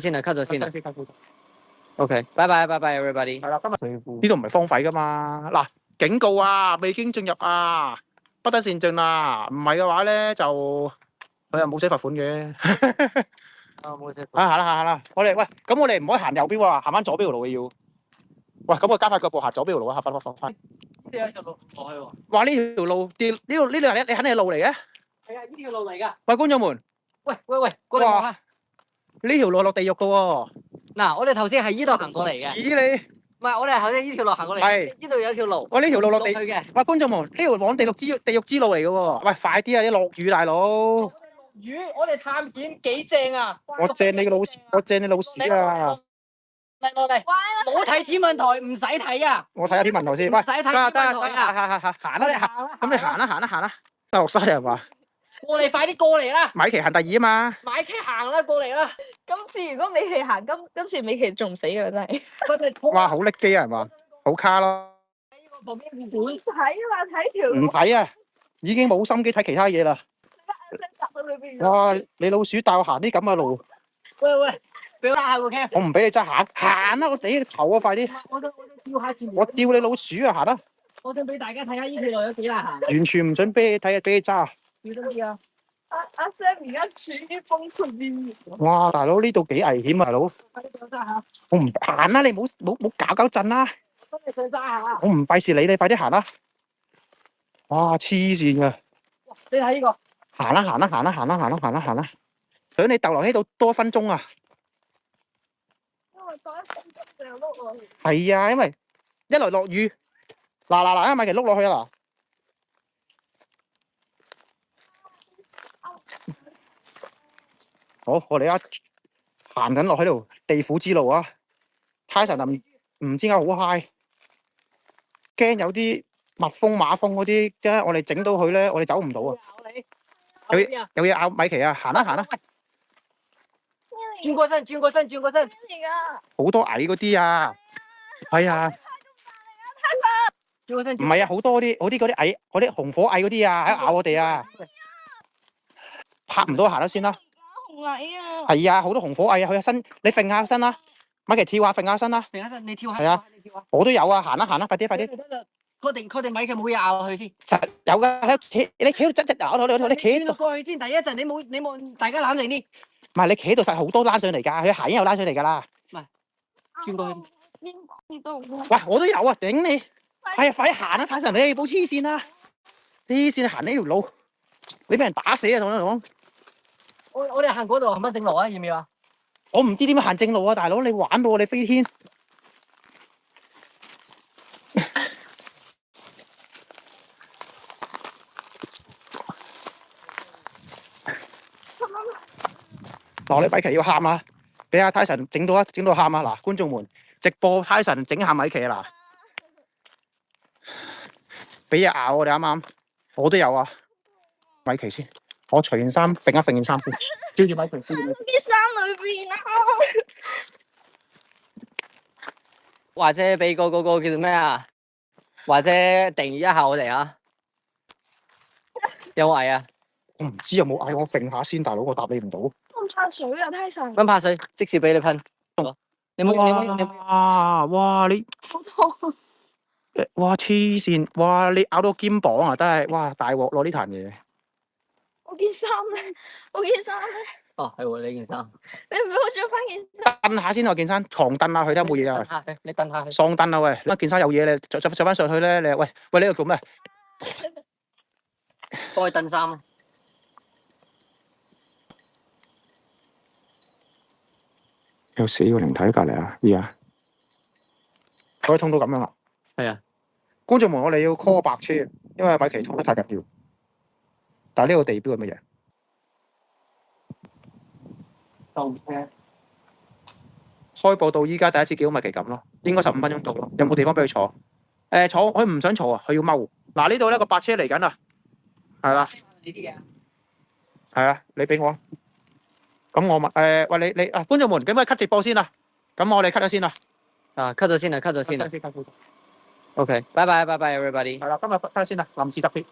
先啦，cut咗先啦。OK，拜拜拜拜 everybody。係啦，今日呢度唔係荒廢噶嘛。嗱，警告啊，未經進入啊，不得擅進啊。唔係嘅話咧，就佢又冇寫罰款嘅。冇寫。行啦，我哋喂，咁我哋唔可以行右邊喎，行翻左邊條路嘅要。喂，咁我加快腳步行左邊條路啊，快！呢條有條路落去喎。哇！呢條路呢度你肯定係路嚟嘅。係啊，呢條路嚟㗎。喂，觀眾們。喂，過嚟望下。呢條路落地獄㗎喎。嗱，我哋頭先係依度行過嚟嘅。咦你？唔係，我哋頭先依條路行過嚟。係。呢度有條路。喂，呢條路落地去嘅。喂，觀眾們，呢條往地獄之路嚟嘅喎。喂，快啲啊！啲落雨大佬。雨，我哋探險幾正啊！我正你老屎啊！嚟，冇睇天文台，唔使睇啊！我睇下天文台先。唔使睇天文台啊！行啦，你行。咁你行啦。落晒係嘛？過嚟，快啲過嚟啦！米奇行第2啊嘛。米奇行啦，過嚟啦！今次如果美琪行，今次美琪仲唔死㗎真係。哇，好叻機啊，係嘛？好卡咯。旁邊唔唔睇啦，睇條唔睇啊！已經冇心機睇其他嘢啦。哇！你老鼠帶我行啲咁嘅路。喂，俾我揸下個 cam。我唔俾你揸，行啦！我死你頭啊！快啲！我照下字。我照你老鼠啊！行啦！我想俾大家睇下呢條路有幾難行。完全唔准俾你睇啊！俾你揸。小心啲啊！阿 Sam 而家處於崩潰邊緣。哇！大佬呢度幾危險啊，大佬！快啲上揸下。我唔行啦！你唔好搞震啦！快啲上揸下。我唔費事理你，快啲行啦！哇！黐線㗎！你睇呢個。行啦！想你逗留喺度多1分鐘啊！因為多1分鐘就碌落去。係啊，因為一來落雨，嗱，米奇碌落去啊嗱！好，我哋而家行緊落喺度地府之路啊！泰神唔知點解好 high， 驚有啲蜜蜂馬蜂嗰啲，即係我哋整到佢咧，我哋走唔到啊！有嘢咬米奇啊！行啦！轉過身。好多蟻嗰啲啊！係啊！轉過身。唔係啊，好多啲蟻，嗰啲紅火蟻嗰啲啊，喺咬我哋啊！拍唔到行啦先啦。紅蟻啊！係啊，好多紅火蟻啊！佢個身，你揈下身啦，米奇跳下揈下身啦。揈下身，你跳下。係啊，我都有啊！行啦，快啲！確定米奇冇嘢咬佢先。實有㗎，你企喺度咬我，你企喺度。過去先，第一陣你冇，大家冷靜啲。唔係你企喺度實好多拉上嚟㗎，佢行已經有拉上嚟㗎啦。唔係，轉過去。喂，我都有啊！頂你！係啊，快啲行啦，泰神，你冇黐線啦！黐線行呢條路，你俾人打死啊！同你講。我哋行嗰度行翻正路啊？要唔要啊？我唔知點樣行正路啊，大佬！你玩到我哋飛天。嗱，你米奇要喊啊！俾阿泰神整到喊啊！嗱，觀眾們，直播泰神整下米奇啊！嗱，俾嘢咬我哋啱啱，我都有啊！米奇先，我除件衫，揈一揈件衫先，照住米奇。啲衫裏邊啊！或者俾個叫做咩啊？或者訂閱一下我哋啊？有冇蟻啊？我唔知有冇嗌我揈下先，大佬，我答你唔到。我唔怕水啊，泰神。溫怕水，即時俾你噴。你冇。哇！你好痛。哇黐線！哇！你咬到肩膀啊，真係哇大鑊咯呢壇嘢。我件衫咧。哦，係喎，你件衫。你唔俾我着翻件衫。蹬下先啊，件衫狂蹬下佢，睇下冇嘢啊。你蹬下佢。喪蹬啊喂！件衫有嘢咧，着翻上去咧，你喂呢個做咩？幫佢蹬衫。有死個靈體喺隔離啊！依家可以通到咁樣啦。係啊，觀眾們，我哋要 call 白車，因為米奇通得太緊要。但係呢個地標係乜嘢？倒車。開播到依家第一次見到米奇咁咯，應該15分鐘到咯。有冇地方俾佢坐？坐，佢唔想坐啊，佢要踎。嗱，呢度咧個白車嚟緊啊，係啦。呢啲嘢。係啊，你俾我。咁我問喂你啊，觀眾們，咁咪 cut 直播先啦。咁我哋 cut 咗先啦。cut 咗先啦。OK，拜拜 everybody。係啦，今日 cut 先啦，臨時特別。